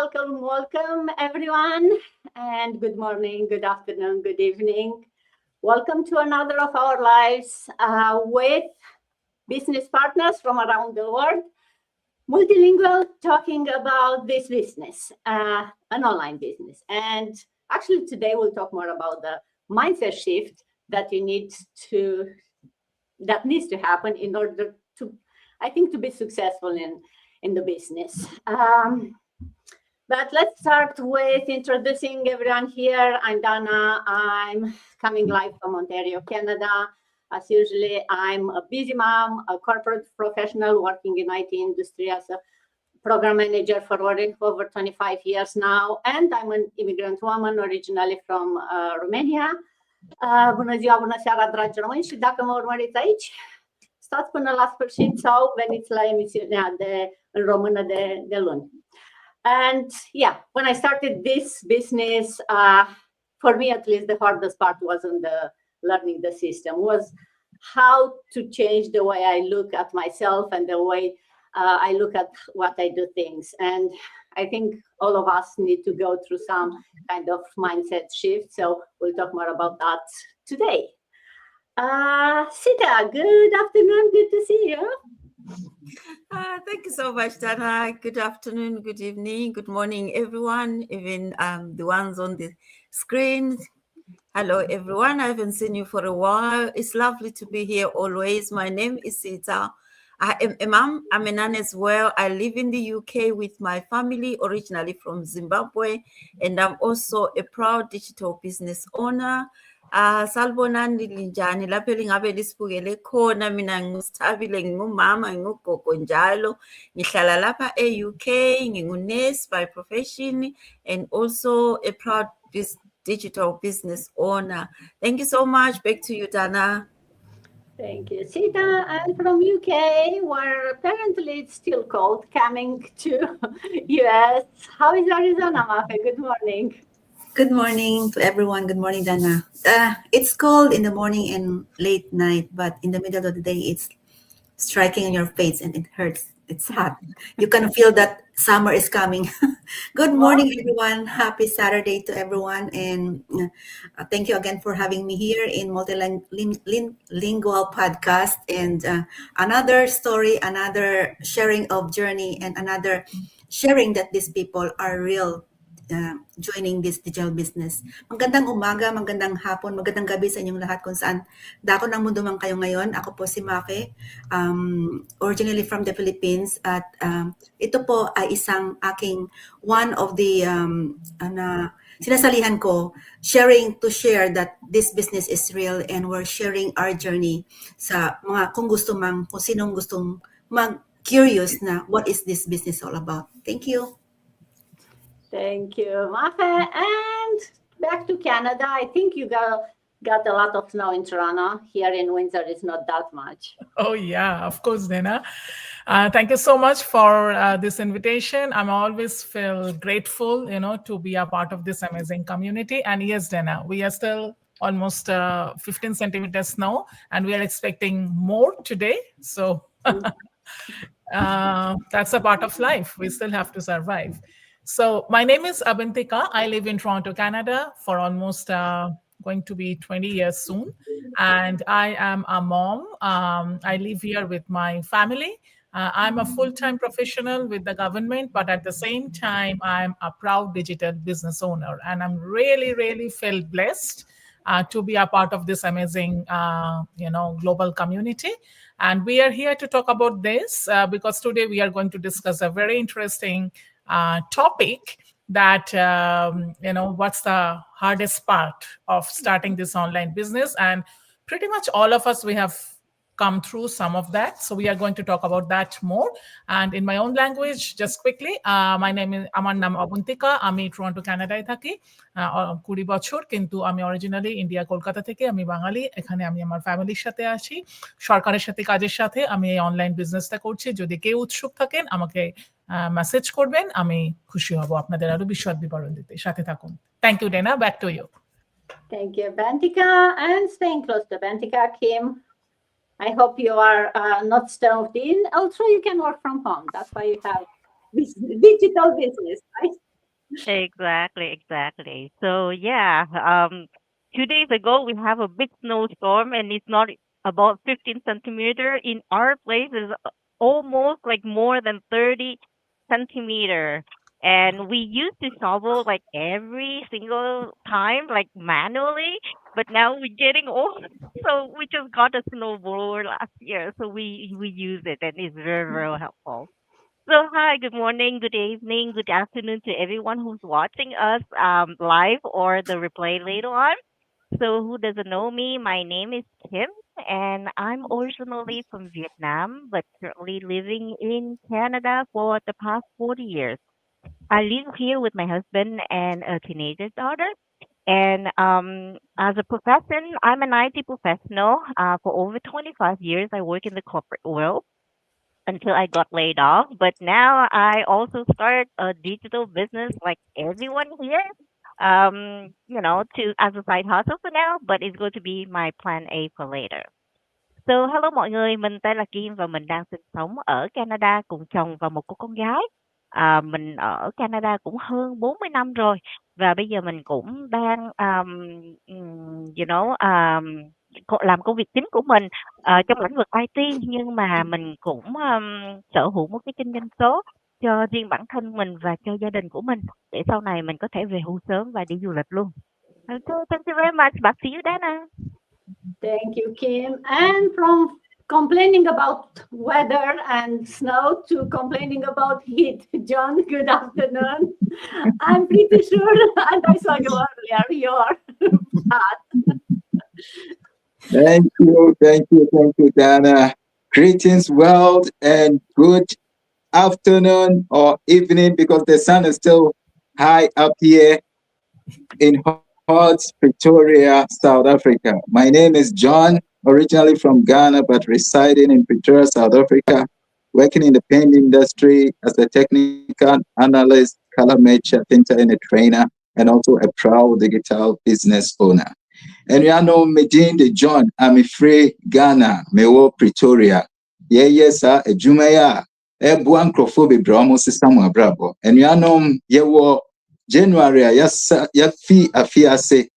welcome, everyone, and good morning, good afternoon, good evening. Welcome to another of our lives with business partners from around the world, multilingual, talking about this business, an online business. And actually, today we'll talk more about the mindset shift that needs to happen in order to, I think, to be successful in the business. But let's start with introducing everyone here. I'm Dana. I'm coming live from Ontario, Canada. As usually, I'm a busy mom, a corporate professional working in IT industry as a program manager for over 25 years now. And I'm an immigrant woman originally from Romania. Bună ziua, bună seara, dragi români, și dacă mă urmăriți aici, stați până la sfârșit sau veniți la emisiunea în română de luni. And yeah, when I started this business, for me at least, the hardest part wasn't the learning the system, was how to change the way I look at myself and the way I look at what I do things. And I think all of us need to go through some kind of mindset shift. So we'll talk more about that today. Sita, good afternoon. Good to see you. Thank you so much, Dana. Good afternoon, good evening, good morning, everyone, even the ones on the screen. Hello, everyone. I haven't seen you for a while. It's lovely to be here always. My name is Sita. I am a mom. I'm a nun as well. I live in the UK with my family, originally from Zimbabwe, and I'm also a proud digital business owner. Salbonani linjani lapho lingabe lisibukele khona mina ngusithabile ngumama ngugogo njalo ngihlala lapha e-UK ngingunurse by profession and also a proud digital business owner. Thank you so much. Back to you, Dana. Thank you, Sita. I'm from UK, where apparently it's still cold, coming to US. How is Arizona, Mafe? Good morning. Good morning to everyone. Good morning, Dana. It's cold in the morning and late night, but in the middle of the day, it's striking on your face and it hurts. It's hot. You can feel that summer is coming. Good morning, everyone. Happy Saturday to everyone. And thank you again for having me here in Multilingual Podcast. And another story, another sharing of journey, and another sharing that these people are real joining this digital business. Magandang umaga, magandang hapon, magandang gabi sa inyong lahat kung saan dako ng mundo man kayo ngayon. Ako po si Mafe, originally from the Philippines, at ito po ay isang aking one of the sinasalihan ko, sharing to share that this business is real and we're sharing our journey sa mga kung sinong gustong mag-curious na what is this business all about. Thank you. Thank you, Mafe. And back to Canada. I think you got a lot of snow in Toronto. Here in Windsor, it's not that much. Oh, yeah, of course, Dana. Thank you so much for this invitation. I'm always feel grateful, to be a part of this amazing community. And yes, Dana, we are still almost 15 centimeters snow, and we are expecting more today. So that's a part of life. We still have to survive. So my name is Abantika. I live in Toronto, Canada for almost going to be 20 years soon. And I am a mom. I live here with my family. I'm a full-time professional with the government, but at the same time, I'm a proud digital business owner. And I'm really, really feel blessed to be a part of this amazing, global community. And we are here to talk about this because today we are going to discuss a very interesting topic that, what's the hardest part of starting this online business. And pretty much all of us, we have come through some of that. So we are going to talk about that more. And in my own language, just quickly, my name is Amar Nam Abantika. Ami Toronto, Canada thaki. 20 বছর কিন্তু আমি originally India Kolkata থেকে আমি বাঙালি এখানে আমি আমার ফ্যামিলির সাথে আছি সরকারের সাথে কাজের সাথে আমি এই অনলাইন বিজনেসটা করছি যদি কেউ উৎসুক থাকেন আমাকে মেসেজ করবেন আমি খুশি হব আপনাদের আরো বিশদ বিবরণ দিতে সাথে থাকুন thank you Dena back to you Thank you, Bantika. And staying close to Bantika, Kim, I hope you are not stoned in. Also, you can work from home. That's why you have this digital business, right? Exactly. So yeah, 2 days ago we have a big snowstorm, and it's not about 15 centimeter. In our place is almost like more than 30 centimeter. And we used to shovel like every single time, like manually, but now we're getting old. So we just got a snowblower last year, so we use it, and it's very helpful. So, hi, good morning, good evening, good afternoon to everyone who's watching us live or the replay later on. So, who doesn't know me? My name is Kim, and I'm originally from Vietnam, but currently living in Canada for the past 40 years. I live here with my husband and a teenager daughter. And as a profession, I'm an IT professional. For over 25 years, I work in the corporate world until I got laid off. But now I also start a digital business like everyone here. To as a side hustle for now, but it's going to be my plan A for later. So hello mọi người, mình tên là Kim và mình đang sinh sống ở Canada cùng chồng và một cô con gái. Mình ở Canada cũng hơn 40 năm rồi và bây giờ mình cũng đang làm công việc chính của mình trong lĩnh vực IT, nhưng mà mình cũng sở hữu một cái kinh doanh số cho riêng bản thân mình và cho gia đình của mình để sau này mình có thể về hưu sớm và đi du lịch luôn. Okay, thank you very much. Back to you, Dana. Thank you, Kim. And from complaining about weather and snow to complaining about heat, John, good afternoon. I'm pretty sure, and I saw you earlier, you're hot. Thank you, Dana. Greetings, world, and good afternoon or evening because the sun is still high up here in hot Pretoria, South Africa. My name is John, originally from Ghana, but residing in Pretoria, South Africa, working in the paint industry as a technical analyst, color matcher, painter, and a trainer, and also a proud digital business owner. And you know, Medin de John, I'm free Ghana, Mewo Pretoria. Yes, a Jumaya, Ebuan Crofobi Bramo Samuel Bravo. And you know, Yewo January, yafi afiase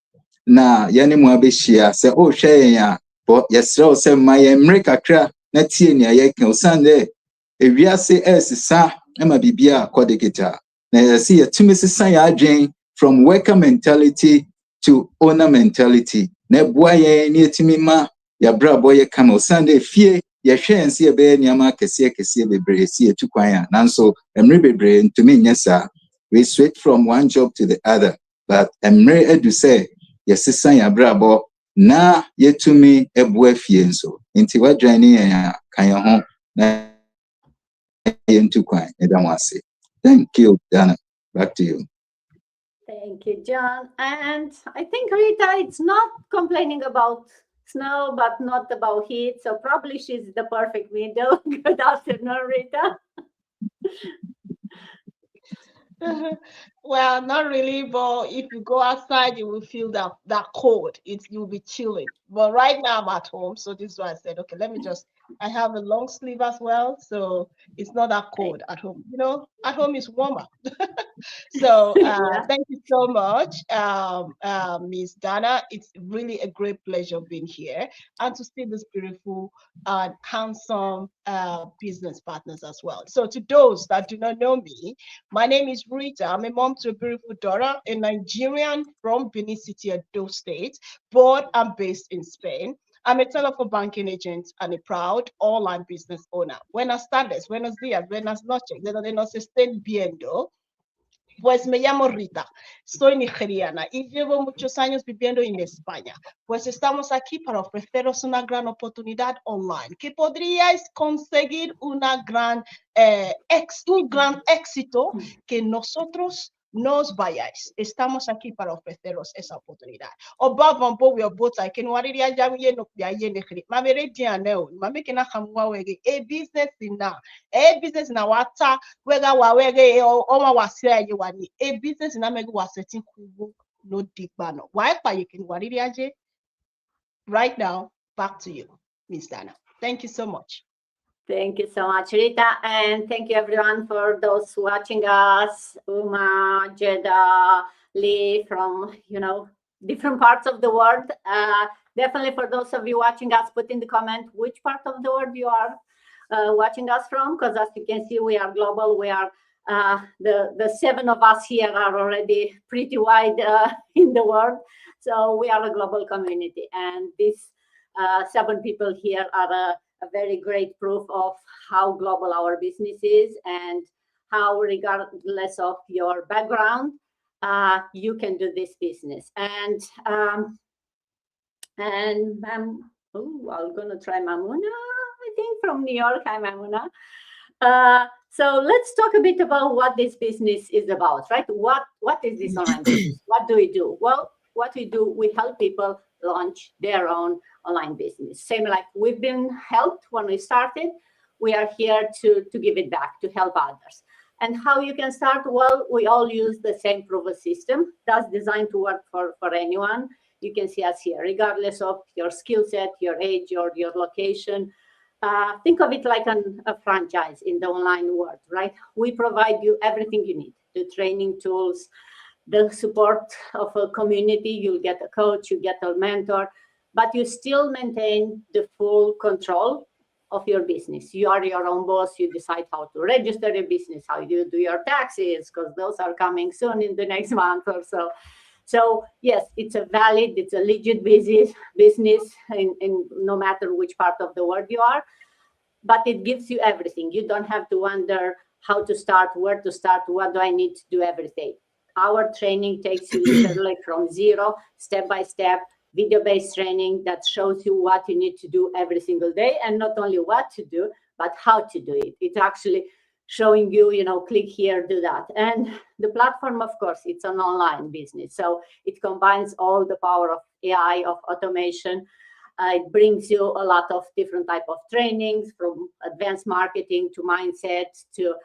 na yani mwabeshia se o hwe ya bo yesre se maye mrekakra na tie ne ayeke osande ewiase esisa ema bibia akodegita na yesi yetumi sisa ya adwen from worker mentality to owner mentality na bua ye ne yetumi ma ya brabo ye kama osande fie ye hwe ense be niama kese bebre si etukwan ya nanso emre bebre ntumi nyesa. We switch from one job to the other, but emre edu say yesisan ya brabo na yetumi ebu afie nso nti wadwani ya kan ye ho na yentu kwan edamwase. Thank you, Dana. Back to you. Thank you, John. And I think Rita, it's not complaining about snow, but not about heat. So probably she's the perfect middle. Good afternoon, Rita. Well, not really, but if you go outside, you will feel that cold. You'll be chilling. But right now I'm at home, so this is why I said, okay, I have a long sleeve as well, so it's not that cold at home. You know, at home is warmer. So thank you so much, Miss Dana. It's really a great pleasure being here and to see this beautiful and handsome business partners as well. So to those that do not know me, my name is Rita. I'm a mom to a beautiful daughter, a Nigerian from Benin City, Edo State, but I'm based in Spain. I'm a telephone banking agent and a proud online business owner. Buenas tardes, buenos días, buenas noches, de donde nos estén viendo. Pues me llamo Rita, soy nigeriana y llevo muchos años viviendo en España. Pues estamos aquí para ofreceros una gran oportunidad online, que podríais conseguir un gran éxito que nosotros nos vayáis. Estamos aquí para ofreceros esa oportunidad. Oba vampo we obota ke nwari ya jam ye no ya ye nigeri. Ma mere dia na o, ma me ke na hamwa wege business na wata wega wa wege o ma wase aye wani. Business na mege wasetin kubu no digba no. Why pa ye ke nwari ya je? Right now, back to you, Miss Dana. Thank you so much. Thank you so much, Rita. And thank you everyone for those watching us, Uma, Jeddah, Lee from, different parts of the world. Definitely for those of you watching us, put in the comment which part of the world you are watching us from, because as you can see, we are global. We are the 7 of us here are already pretty wide in the world. So we are a global community, and these 7 people here are a very great proof of how global our business is, and how, regardless of your background, you can do this business. And I'm gonna try Mamuna, I think, from New York. Hi, Mamuna. So let's talk a bit about what this business is about, right? What is this online business? What do we do? Well, what we do, we help people launch their own online business. Same like we've been helped when we started, we are here to give it back, to help others. And how you can start? Well, we all use the same proven system that's designed to work for anyone. You can see us here, regardless of your skill set, your age, or your location. Think of it like a franchise in the online world, right? We provide you everything you need, the training tools, the support of a community. You'll get a coach, you get a mentor, but you still maintain the full control of your business. You are your own boss. You decide how to register your business, how you do your taxes, because those are coming soon in the next month or so. So yes, it's a legit business in no matter which part of the world you are, but it gives you everything. You don't have to wonder how to start, where to start, what do I need to do every day. Our training takes you literally from zero, step by step, video-based training that shows you what you need to do every single day, and not only what to do, but how to do it. It's actually showing you, click here, do that. And the platform, of course, it's an online business. So it combines all the power of AI, of automation. It brings you a lot of different type of trainings, from advanced marketing to mindset to,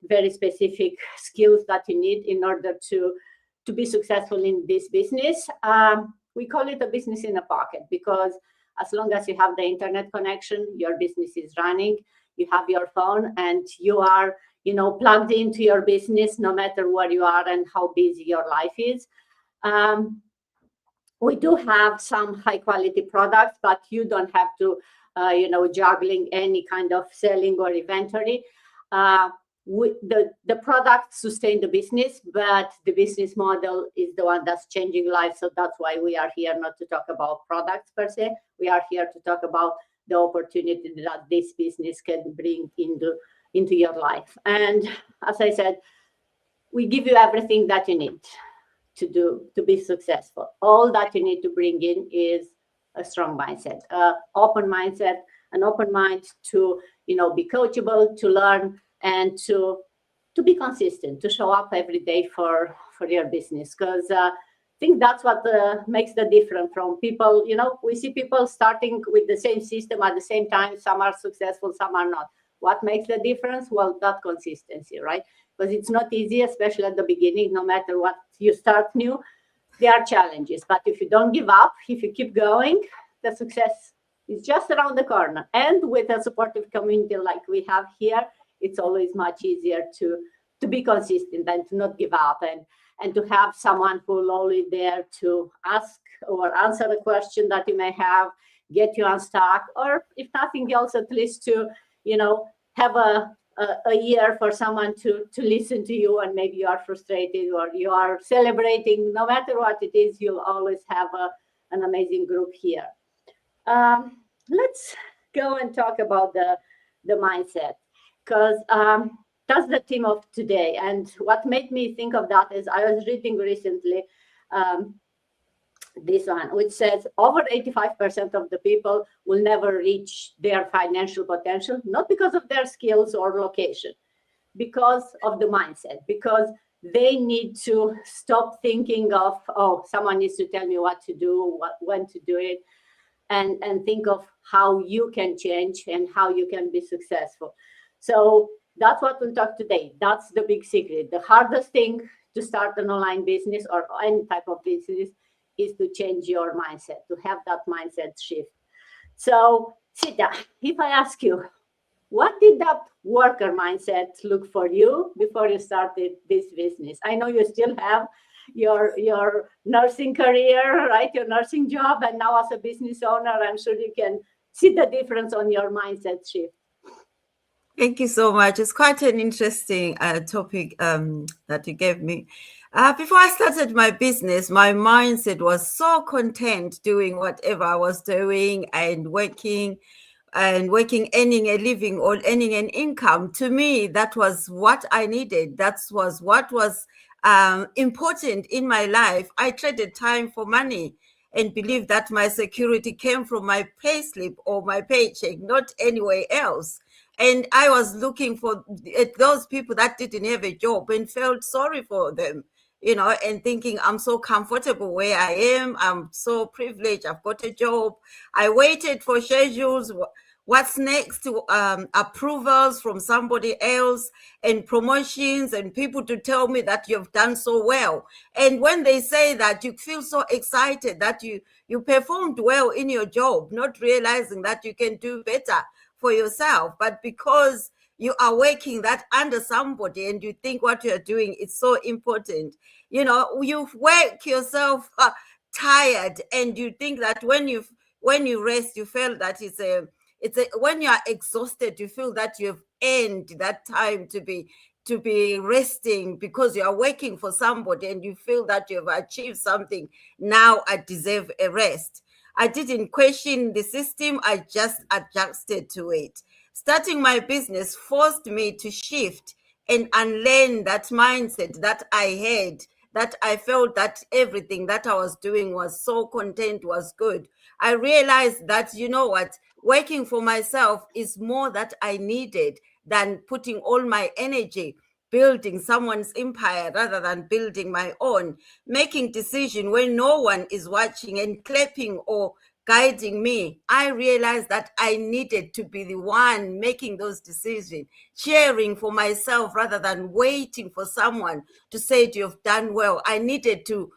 very specific skills that you need in order to be successful in this business. We call it a business in a pocket, because as long as you have the internet connection, your business is running. You have your phone and you are, plugged into your business, no matter where you are and how busy your life is. We do have some high quality products, but you don't have to, juggling any kind of selling or inventory. The product sustain the business, but the business model is the one that's changing lives. So that's why we are here, not to talk about products per se. We are here to talk about the opportunity that this business can bring into your life. And as I said, we give you everything that you need to be successful. All that you need to bring in is a strong mindset, open mindset, an open mind to, be coachable, to learn, and to be consistent, to show up every day for your business. Because I think that's what makes the difference from people. We see people starting with the same system at the same time. Some are successful, some are not. What makes the difference? Well, that consistency, right? Because it's not easy, especially at the beginning. No matter what you start new, there are challenges. But if you don't give up, if you keep going, the success is just around the corner. And with a supportive community like we have here, it's always much easier to be consistent and to not give up, and to have someone who's always there to ask or answer a question that you may have, get you unstuck, or if nothing else, at least to, have a year for someone to listen to you, and maybe you are frustrated or you are celebrating. No matter what it is, you'll always have an amazing group here. Let's go and talk about the mindset, because that's the theme of today. And what made me think of that is I was reading recently this one, which says over 85% of the people will never reach their financial potential, not because of their skills or location, because of the mindset, because they need to stop thinking of, oh, someone needs to tell me what to do, when to do it, and think of how you can change and how you can be successful. So that's what we'll talk today. That's the big secret. The hardest thing to start an online business or any type of business is to change your mindset, to have that mindset shift. So Sita, if I ask you, what did that worker mindset look for you before you started this business? I know you still have your nursing career, right? Your nursing job, and now as a business owner, I'm sure you can see the difference on your mindset shift. Thank you so much. It's quite an interesting topic that you gave me. Before I started my business, my mindset was so content doing whatever I was doing and working, earning a living or earning an income. To me, that was what I needed. That was what was important in my life. I traded time for money and believed that my security came from my payslip or my paycheck, not anywhere else. And I was looking for those people that didn't have a job and felt sorry for them, and thinking, I'm so comfortable where I am. I'm so privileged. I've got a job. I waited for schedules. What's next? Approvals from somebody else and promotions and people to tell me that you've done so well. And when they say that, you feel so excited that you performed well in your job, not realizing that you can do better for yourself. But because you are working that under somebody and you think what you're doing is so important, you work yourself tired, and you think that when you rest, you feel that when you are exhausted, you feel that you've earned that time to be resting because you are working for somebody and you feel that you've achieved something. Now I deserve a rest. I didn't question the system. I just adjusted to it. Starting my business forced me to shift and unlearn that mindset that I had, that I felt that everything that I was doing was so content, was good. I realized that, working for myself is more that I needed than putting all my energy building someone's empire rather than building my own, making decision when no one is watching and clapping or guiding me. I realized that I needed to be the one making those decisions, cheering for myself rather than waiting for someone to say you've done well. I needed to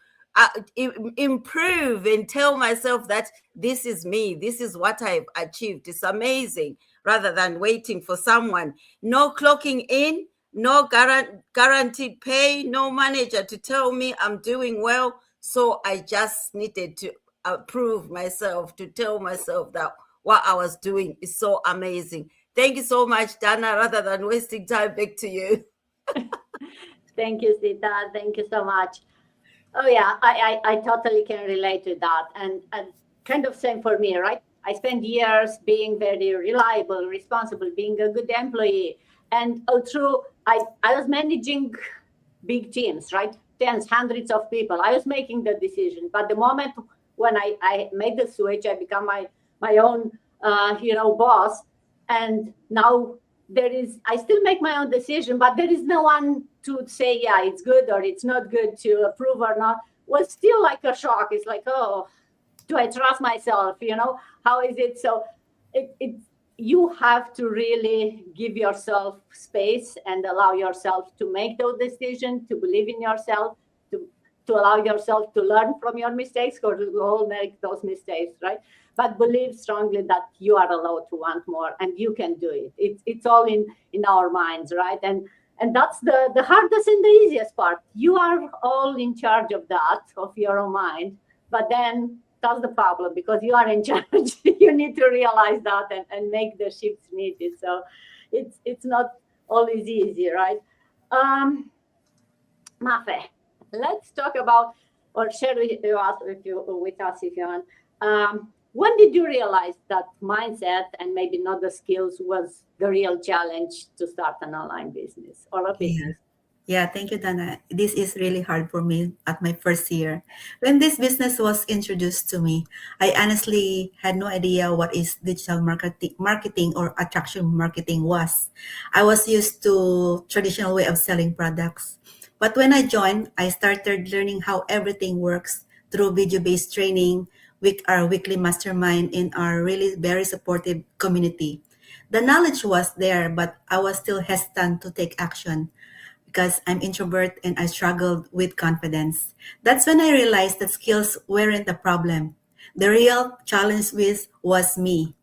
improve and tell myself that this is me, this is what I've achieved, it's amazing, rather than waiting for someone. No clocking in, no guaranteed pay, no manager to tell me I'm doing well. So I just needed to prove myself, to tell myself that what I was doing is so amazing. Thank you so much, Dana. Rather than wasting time, back to you. Thank you, Sita. Thank you so much. Oh yeah, I totally can relate to that. And kind of same for me, right? I spent years being very reliable, responsible, being a good employee. And although I was managing big teams, right? Tens, hundreds of people. I was making the decision. But the moment when I made the switch, I become my own, boss. And now I still make my own decision, but there is no one to say, yeah, it's good or it's not good, to approve or not. Was still like a shock. It's like, oh, do I trust myself? How is it? So you have to really give yourself space and allow yourself to make those decisions, to believe in yourself, to allow yourself to learn from your mistakes, because we all make those mistakes, right? But believe strongly that you are allowed to want more and you can do it. It's all in our minds, right? And that's the hardest and the easiest part. You are all in charge of that, of your own mind. But then that's the problem, because you are in charge. You need to realize that and make the shifts needed. So it's not always easy, right? Mafe, let's talk about, or share with us if you want. When did you realize that mindset and maybe not the skills was the real challenge to start an online business or a business? Yeah, thank you, Dana. This is really hard for me at my first year. When this business was introduced to me, I honestly had no idea what is digital marketing or attraction marketing was. I was used to traditional way of selling products. But when I joined, I started learning how everything works through video-based training, our weekly mastermind in our really very supportive community. The knowledge was there, but I was still hesitant to take action because I'm introvert and I struggled with confidence. That's when I realized that skills weren't the problem. The real challenge was me.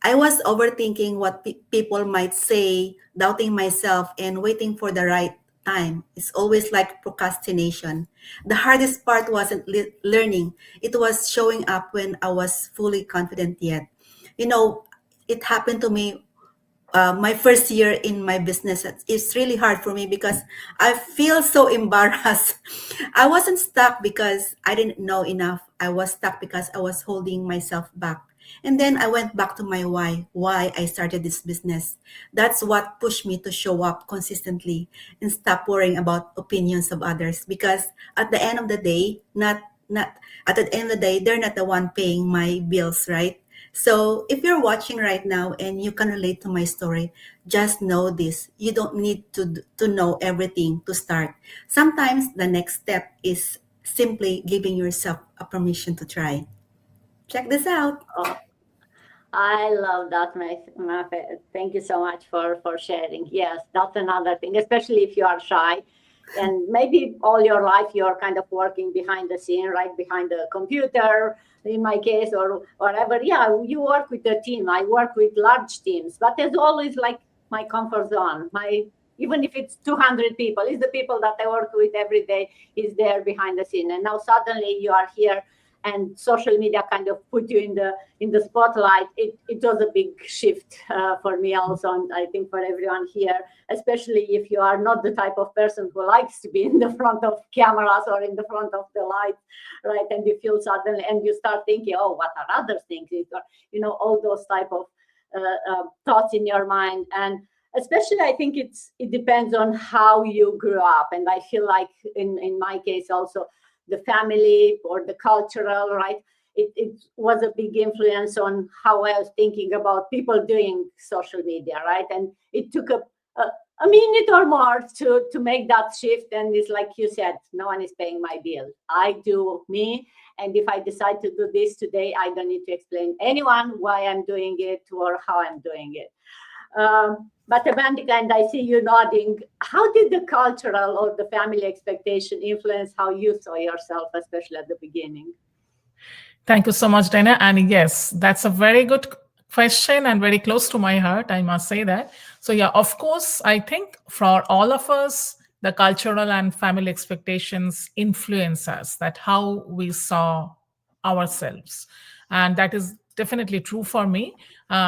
I was overthinking what people might say, doubting myself, and waiting for the right time. It's always like procrastination. The hardest part wasn't learning, it was showing up when I was fully confident yet. You know, it happened to me my first year in my business. It's really hard for me because I feel so embarrassed. I wasn't stuck because I didn't know enough. I was stuck because I was holding myself back. And then I went back to my why I started this business. That's what pushed me to show up consistently and stop worrying about opinions of others, because at the end of the day, not at the end of the day, they're not the one paying my bills, right? So if you're watching right now and you can relate to my story, just know this. You don't need to know everything to start. Sometimes the next step is simply giving yourself a permission to try. Check this out. Oh, I love that, thank you so much for sharing. Yes, that's another thing, especially if you are shy. And maybe all your life you're kind of working behind the scene, right behind the computer, in my case, or whatever. Yeah, you work with a team. I work with large teams, but there's always like my comfort zone. Even if it's 200 people, it's the people that I work with every day is there behind the scene. And now suddenly you are here, and social media kind of put you in the spotlight. It was a big shift for me also, and I think for everyone here, especially if you are not the type of person who likes to be in the front of cameras or in the front of the lights, right? And you feel suddenly, and you start thinking, oh, what are others thinking? All those type of thoughts in your mind. And especially, I think it depends on how you grew up. And I feel like in my case also, the family or the cultural, right? It was a big influence on how I was thinking about people doing social media, right? And it took a minute or more to make that shift. And it's like you said, no one is paying my bill. I do me. And if I decide to do this today, I don't need to explain anyone why I'm doing it or how I'm doing it. But Avantika, and I see you nodding, how did the cultural or the family expectation influence how you saw yourself, especially at the beginning? Thank you so much, Dana. And yes, that's a very good question and very close to my heart, I must say that. So yeah, of course, I think for all of us, the cultural and family expectations influence us, that how we saw ourselves. And that is definitely true for me.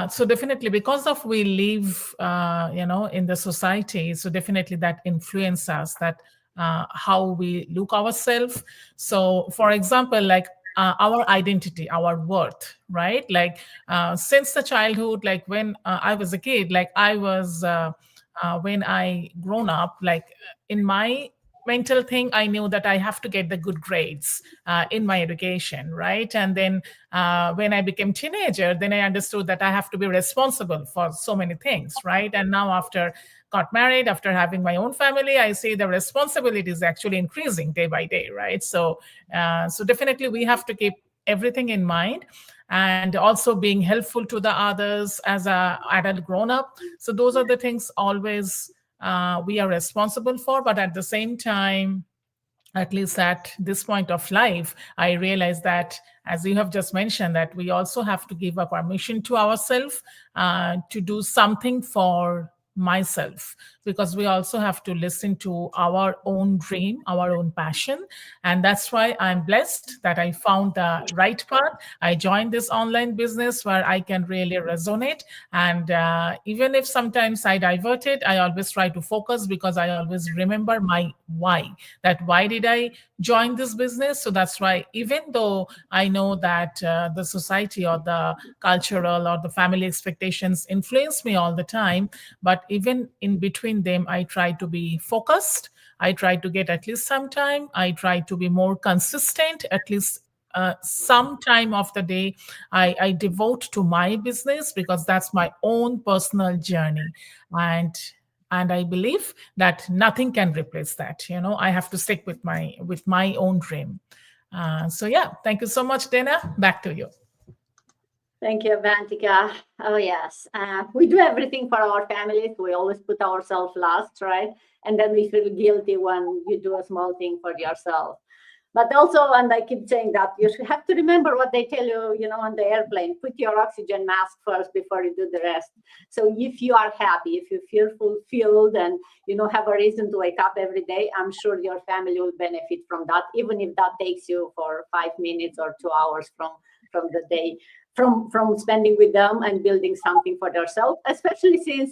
So definitely, because of we live, in the society, so definitely that influences us, that how we look ourselves. So for example, like our identity, our worth, right? Like since the childhood, like when I was a kid, like I was, when I grown up, like in my mental thing, I knew that I have to get the good grades in my education, right? And then when I became teenager, then I understood that I have to be responsible for so many things, right? And now after got married, after having my own family, I see the responsibility is actually increasing day by day, right? So definitely we have to keep everything in mind, and also being helpful to the others as a adult grown up. So those are the things always we are responsible for. But at the same time, at least at this point of life, I realize that, as you have just mentioned, that we also have to give a permission to ourselves to do something for myself, because we also have to listen to our own dream, our own passion. And that's why I'm blessed that I found the right path. I joined this online business where I can really resonate. And even if sometimes I diverted, I always try to focus, because I always remember my why, that why did I join this business? So that's why, even though I know that the society or the cultural or the family expectations influence me all the time, but even in between them, I try to be focused. I try to get at least some time. I try to be more consistent, at least some time of the day I devote to my business, because that's my own personal journey. And I believe that nothing can replace that. I have to stick with my own dream. So yeah, thank you so much, Dana. Back to you. Thank you, Avantika. Oh, yes. We do everything for our families. We always put ourselves last, right? And then we feel guilty when you do a small thing for yourself. But also, and I keep saying that, you should have to remember what they tell you, on the airplane. Put your oxygen mask first before you do the rest. So if you are happy, if you feel fulfilled and, have a reason to wake up every day, I'm sure your family will benefit from that, even if that takes you for 5 minutes or 2 hours from the day, from spending with them and building something for themselves, especially since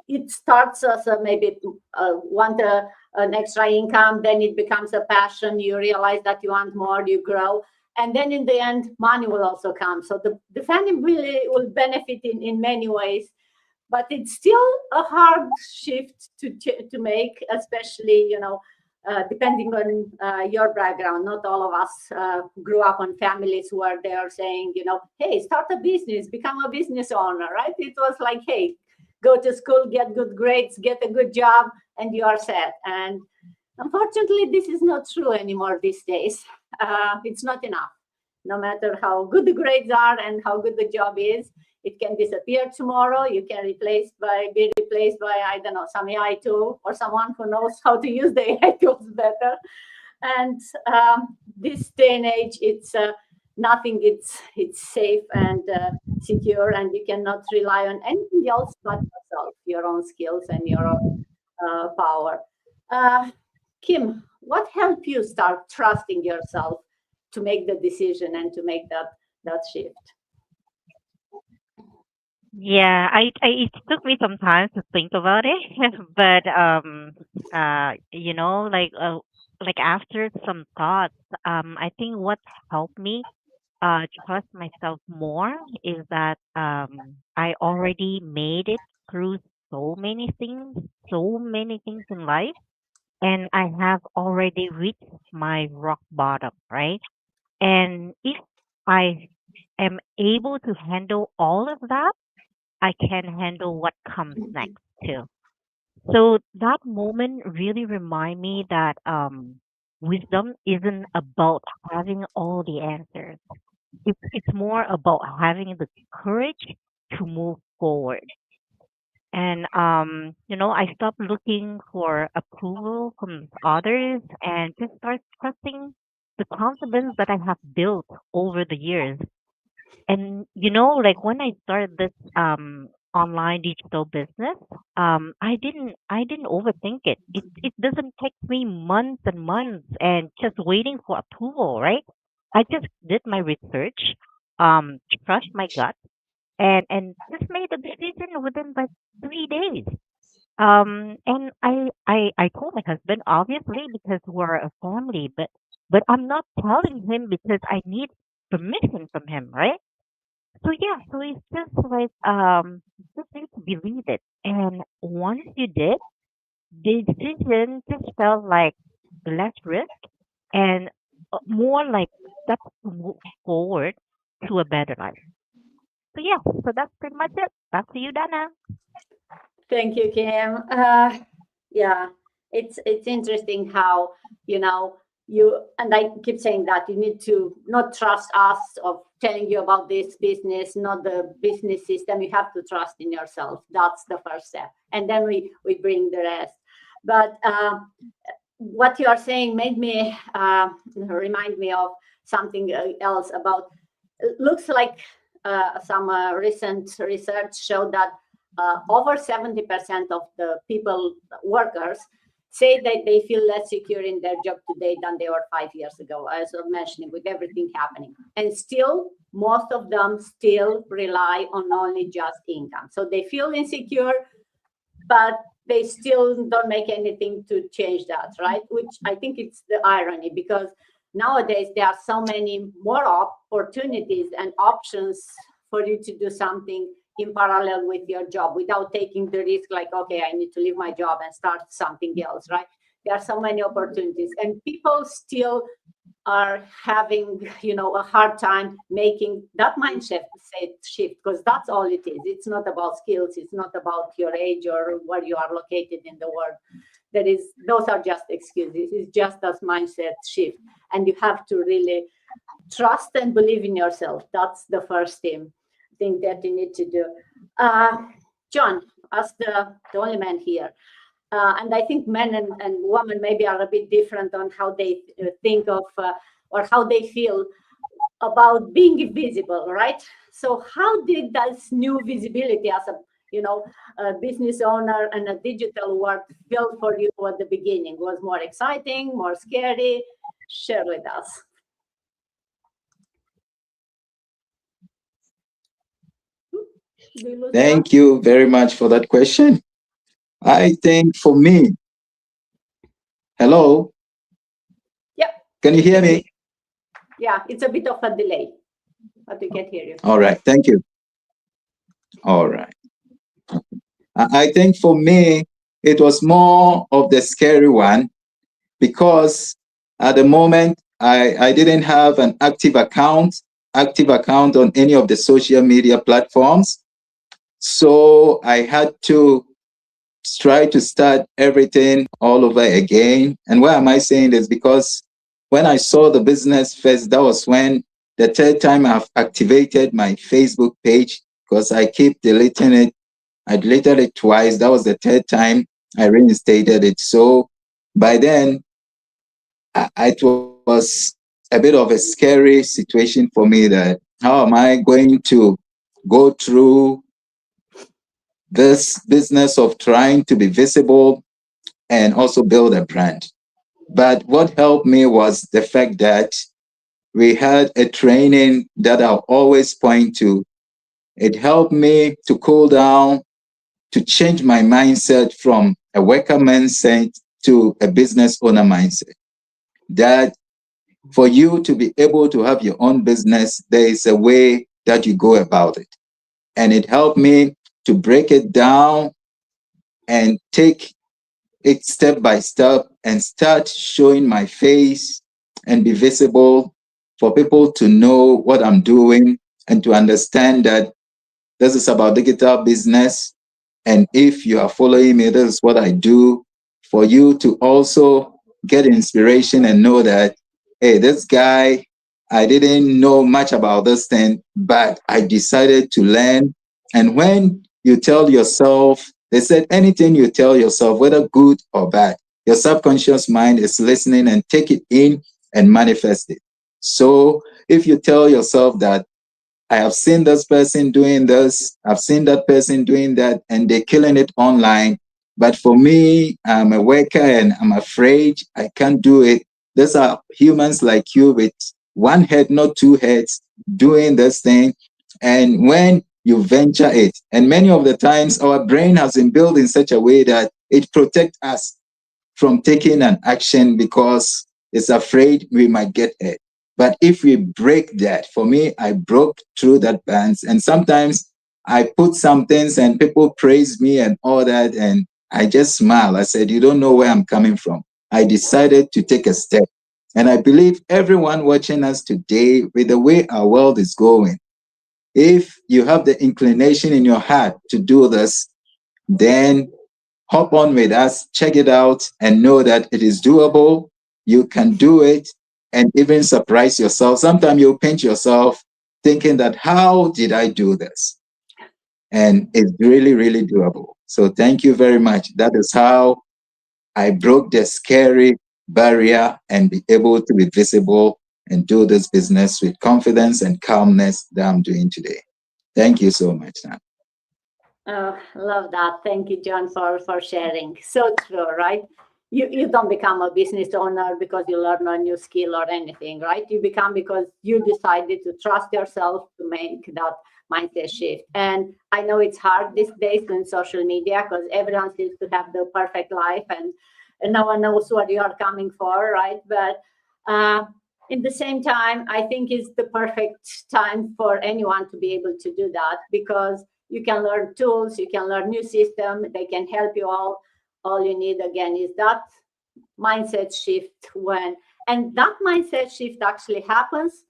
it starts as maybe want an extra income, then it becomes a passion. You realize that you want more, you grow. And then in the end, money will also come. So the family really will benefit in many ways. But it's still a hard shift to make, especially, depending on your background. Not all of us grew up on families where they are saying, hey, start a business, become a business owner, right? It was like, hey, go to school, get good grades, get a good job, and you are set. And unfortunately, this is not true anymore these days. It's not enough. No matter how good the grades are and how good the job is, it can disappear tomorrow. You can be replaced by, I don't know, some AI tool or someone who knows how to use the AI tools better. And this day and age, it's nothing. It's safe and secure, and you cannot rely on anything else but yourself, your own skills and your own power. Kim, what helped you start trusting yourself to make the decision and to make that shift? Yeah, it took me some time to think about it, but like after some thoughts, I think what helped me trust myself more is that I already made it through so many things in life, and I have already reached my rock bottom, right? And if I am able to handle all of that, I can handle what comes next too. So that moment really remind me that wisdom isn't about having all the answers. It's more about having the courage to move forward. And I stopped looking for approval from others and just start trusting the confidence that I have built over the years. And like when I started this online digital business, I didn't overthink it. It doesn't take me months and months and just waiting for approval, right? I just did my research, trust my gut, and just made a decision within like 3 days. And I told my husband obviously because we're a family, but I'm not telling him because I need permission from him, right? So yeah, so it's just like just need to believe it. And once you did, the decision just felt like less risk and more like steps to move forward to a better life. So yeah, so that's pretty much it. Back to you, Dana. Thank you, Kim. Yeah, it's interesting how you, and I keep saying that you need to not trust us of telling you about this business, not the business system. You have to trust in yourself. That's the first step, and then we bring the rest. But what you are saying made me remind me of something else about. It looks like some recent research showed that over 70% of the workers say that they feel less secure in their job today than they were 5 years ago, as I was mentioning, with everything happening. And still, most of them still rely on only just income. So they feel insecure, but they still don't make anything to change that, right? Which I think it's the irony, because nowadays there are so many more opportunities and options for you to do something in parallel with your job without taking the risk like, okay, I need to leave my job and start something else, right? There are so many opportunities, and people still are having, a hard time making that mindset shift, because that's all it is. It's not about skills. It's not about your age or where you are located in the world. Those are just excuses. It's just that mindset shift. And you have to really trust and believe in yourself. That's the first thing that you need to do. John, as the only man here, and I think men and women maybe are a bit different on how they think of or how they feel about being visible, right? So how did this new visibility as a business owner and a digital world feel for you at the beginning? Was more exciting, more scary? Share with us. Thank you very much for that question. I think for me, hello? Yeah. Can you hear me? Yeah, it's a bit of a delay, but we can hear you. All right, thank you. All right. I think for me, it was more of the scary one because at the moment, I didn't have an active account on any of the social media platforms. So I had to try to start everything all over again. And why am I saying this? Because when I saw the business first, that was when the third time I've activated my Facebook page, because I keep deleting it. I deleted it twice. That was the third time I reinstated it. So by then, it was a bit of a scary situation for me that how am I going to go through this business of trying to be visible and also build a brand. But what helped me was the fact that we had a training that I'll always point to. It helped me to cool down, to change my mindset from a worker mindset to a business owner mindset. That for you to be able to have your own business, there is a way that you go about it. And it helped me to break it down and take it step by step and start showing my face and be visible for people to know what I'm doing and to understand that this is about digital business. And if you are following me, this is what I do, for you to also get inspiration and know that, hey, this guy, I didn't know much about this thing, but I decided to learn. And when you tell yourself, they said anything you tell yourself, whether good or bad, your subconscious mind is listening and take it in and manifest it. So if you tell yourself that I have seen this person doing this, I've seen that person doing that, and they're killing it online. But for me, I'm a worker and I'm afraid I can't do it. These are humans like you with one head, not two heads, doing this thing. And when you venture it, and many of the times our brain has been built in such a way that it protects us from taking an action because it's afraid we might get hurt. But if we break that, for me, I broke through that bands. And sometimes I put some things and people praise me and all that. And I just smile. I said, you don't know where I'm coming from. I decided to take a step. And I believe everyone watching us today, with the way our world is going, if you have the inclination in your heart to do this, then hop on with us, check it out, and know that it is doable. You can do it and even surprise yourself. Sometimes you'll pinch yourself thinking that, how did I do this? And it's really, really doable. So thank you very much. That is how I broke the scary barrier and be able to be visible and do this business with confidence and calmness that I'm doing today. Thank you so much, Sam. Oh, love that. Thank you, John, for sharing. So true, right? You don't become a business owner because you learn a new skill or anything, right? You become because you decided to trust yourself to make that mindset shift. And I know it's hard these days in social media because everyone seems to have the perfect life and no one knows what you are coming for, right? But in the same time, I think it's the perfect time for anyone to be able to do that because you can learn tools, you can learn new system, they can help you all. All you need again is that mindset shift and that mindset shift actually happens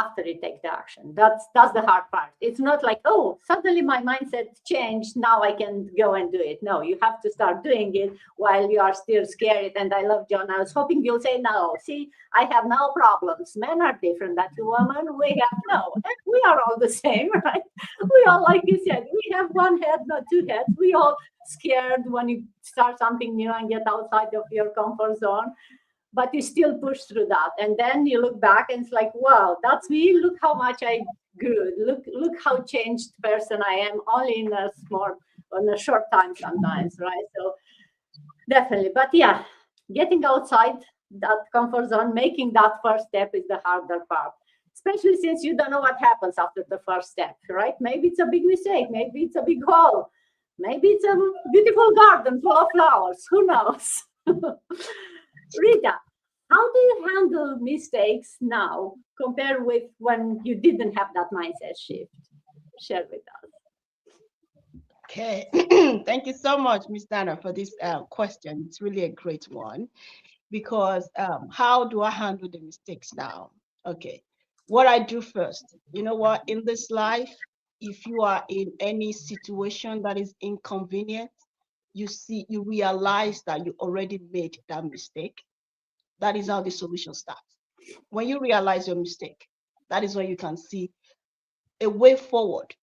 after you take the action. That's the hard part. It's not like, oh, suddenly my mindset changed, now I can go and do it. No, you have to start doing it while you are still scared. And I love John. I was hoping you'll say, no, see, I have no problems. Men are different than women. We have no. And we are all the same, right? We all, like you said, we have one head, not two heads. We all scared when you start something new and get outside of your comfort zone. But you still push through that. And then you look back and it's like, wow, that's me. Look how much I grew. Look how changed person I am, only in a short time sometimes, right? So definitely. But yeah, getting outside that comfort zone, making that first step is the harder part, especially since you don't know what happens after the first step, right? Maybe it's a big mistake. Maybe it's a big hole. Maybe it's a beautiful garden full of flowers. Who knows? Rita, how do you handle mistakes now compared with when you didn't have that mindset shift? Share with us. Okay, thank you so much, Ms. Dana, for this question. It's really a great one, because how do I handle the mistakes now? Okay, what I do first, you know what, in this life, if you are in any situation that is inconvenient, you realize that you already made that mistake. That is how the solution starts. When you realize your mistake, that is when you can see a way forward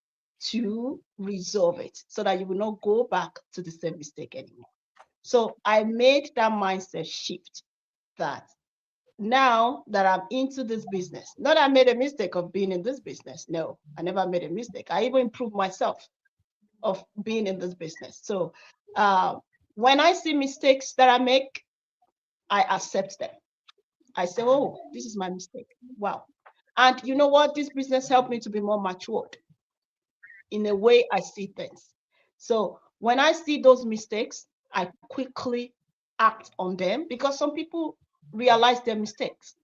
to resolve it so that you will not go back to the same mistake anymore. So I made that mindset shift that now that I'm into this business, not I made a mistake of being in this business. No, I never made a mistake. I even improved myself of being in this business. So when I see mistakes that I make, I accept them. I say, oh, this is my mistake. Wow. And you know what? This business helped me to be more matured in the way I see things. So when I see those mistakes, I quickly act on them, because some people realize their mistakes,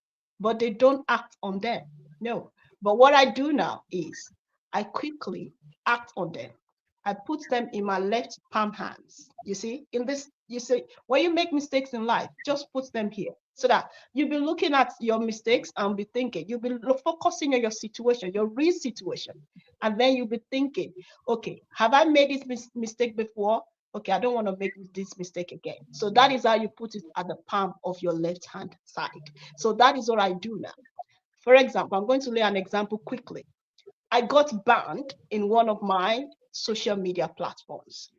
but they don't act on them. No. But what I do now is I quickly act on them. I put them in my left palm hands. You see, you see, when you make mistakes in life, just put them here so that you'll be looking at your mistakes and be thinking, you'll be focusing on your situation, your real situation. And then you'll be thinking, okay, have I made this mistake before? Okay, I don't want to make this mistake again. So that is how you put it at the palm of your left hand side. So that is what I do now. For example, I'm going to lay an example quickly. I got banned in one of my social media platforms.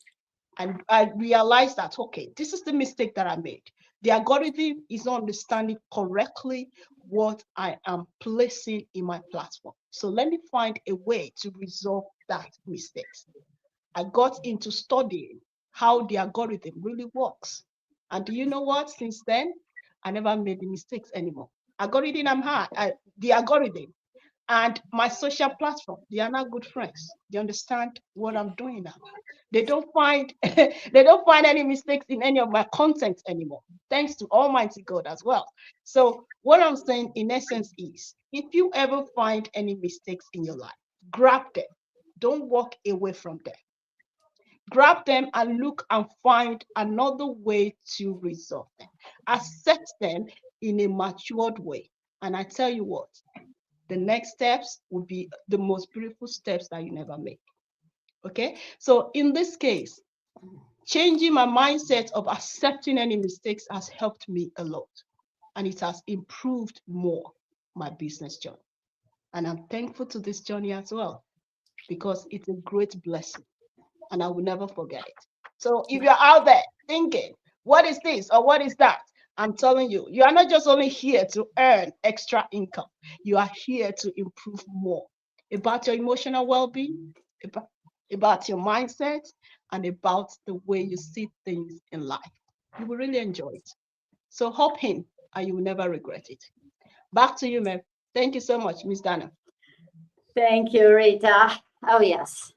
And I realized that, okay, this is the mistake that I made. The algorithm is not understanding correctly what I am placing in my platform. So let me find a way to resolve that mistake. I got into studying how the algorithm really works. And do you know what? Since then, I never made the mistakes anymore. The algorithm and my social platform, they are now good friends. They understand what I'm doing now. They don't find any mistakes in any of my content anymore, thanks to Almighty God as well. So what I'm saying in essence is, if you ever find any mistakes in your life, grab them. Don't walk away from them. Grab them and look and find another way to resolve them. Accept them in a matured way. And I tell you what, the next steps will be the most beautiful steps that you never make. Okay, so in this case, changing my mindset of accepting any mistakes has helped me a lot, and it has improved more my business journey. And I'm thankful to this journey as well, because it's a great blessing and I will never forget it. So if you're out there thinking, what is this or what is that? I'm telling you, you are not just only here to earn extra income. You are here to improve more about your emotional well-being, about your mindset, and about the way you see things in life. You will really enjoy it. So hop in and you will never regret it. Back to you, ma'am. Thank you so much, Ms. Dana. Thank you, Rita. Oh, yes.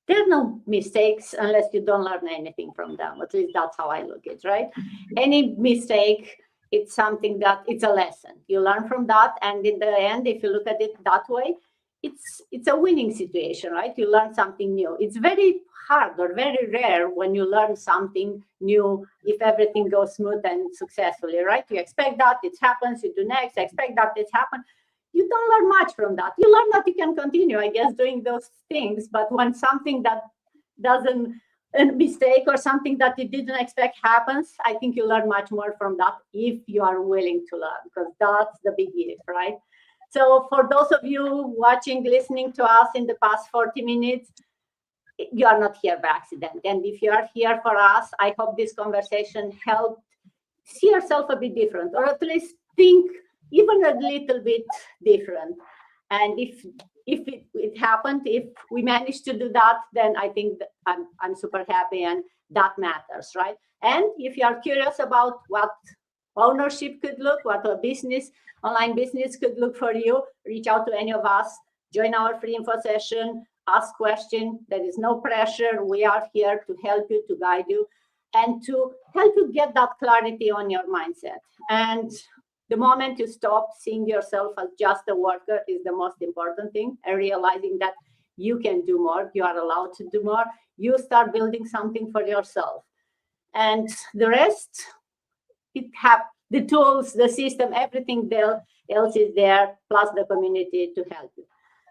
There are no mistakes unless you don't learn anything from them. At least that's how I look at it, right? Any mistake, it's something that it's a lesson. You learn from that. And in the end, if you look at it that way, it's a winning situation, right? You learn something new. It's very hard or very rare when you learn something new if everything goes smooth and successfully, right? You expect that it happens, you do next, expect that it happens. you don't learn much from that. You learn that you can continue, I guess, doing those things. But when something that doesn't, a mistake or something that you didn't expect happens, I think you learn much more from that if you are willing to learn, because that's the big if, right? So for those of you watching, listening to us in the past 40 minutes, you are not here by accident. And if you are here for us, I hope this conversation helped see yourself a bit different, or at least think even a little bit different. And if it happened, if we managed to do that, then I think that I'm super happy, and that matters, right? And if you are curious about what ownership could look, what a business, online business could look for you, reach out to any of us, join our free info session, ask questions. There is no pressure. We are here to help you, to guide you, and to help you get that clarity on your mindset. And the moment you stop seeing yourself as just a worker is the most important thing, and realizing that you can do more, you are allowed to do more, you start building something for yourself. And the rest, the tools, the system, everything else is there, plus the community to help you.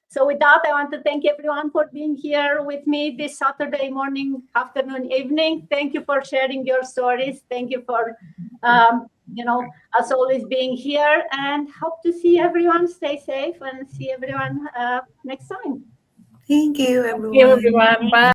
So with that, I want to thank everyone for being here with me this Saturday morning, afternoon, evening. Thank you for sharing your stories. Thank you for, as always, being here, and hope to see everyone. Stay safe and see everyone next time. Thank you, everyone. Thank you, everyone. Bye.